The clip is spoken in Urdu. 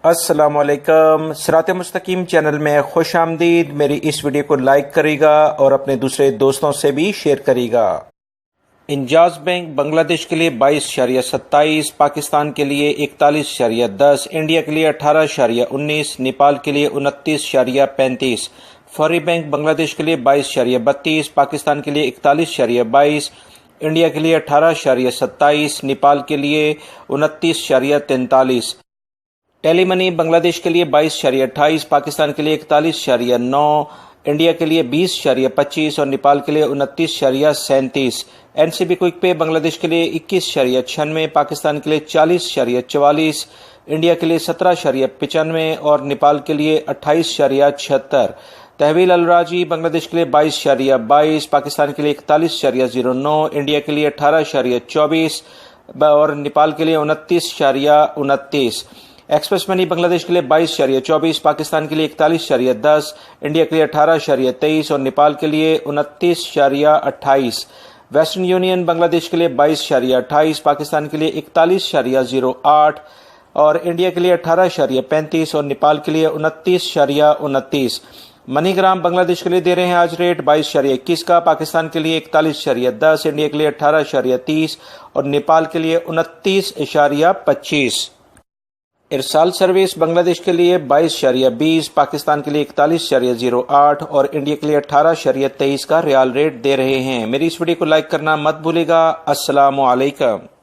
السلام علیکم، صراط مستقیم چینل میں خوش آمدید۔ میری اس ویڈیو کو لائک کرے گا اور اپنے دوسرے دوستوں سے بھی شیئر کرے گا۔ انجاز بینک بنگلہ دیش کے لیے 22.27، پاکستان کے لیے 41.10، انڈیا کے لیے 18.19، نیپال کے لیے 29.35۔ فوری بینک بنگلہ دیش کے لیے 22.32، پاکستان کے لیے 41.22، انڈیا کے لیے 18.27، نیپال کے لیے 29.43۔ ٹیلی منی بنگلہ دیش کے لیے 22.28، پاکستان کے لیے 41.9، انڈیا کے لیے 20.25 اور نیپال کے لیے 29.37۔ این سی بی کوئک پے بنگلہ دیش کے لیے 21.96، پاکستان کے لیے 40.44، انڈیا کے لیے 17.95 اور نیپال کے لیے 28.76۔ تحویل الراجی بنگلہ دیش کے لیے 22.22، پاکستان کے لیے 41.09، انڈیا کے لیے 18.24 اور نیپال کے لیے 29.29۔ ایکسپریس منی بنگلہ دیش کے لیے 22.24، پاکستان کے لیے 41.10، انڈیا کے لیے 18.23 اور نیپال کے لیے 29.28۔ ویسٹرن یونین بنگلہ دیش کے لیے 22.28، پاکستان کے لیے 41.08 اور انڈیا کے لیے 18.35 اور نیپال کے لیے 29.29۔ منی گرام بنگلہ دیش کے لیے دے رہے ہیں آج ریٹ 22.21 کا، پاکستان کے لیے 41.10، انڈیا کے لیے 18.30 اور نیپال کے لیے 29.25۔ ارسال سروس بنگلہ دیش کے لیے 22.20، پاکستان کے لیے 41.08 اور انڈیا کے لیے 18.23 کا ریال ریٹ دے رہے ہیں۔ میری اس ویڈیو کو لائک کرنا مت بھولے گا۔ السلام علیکم۔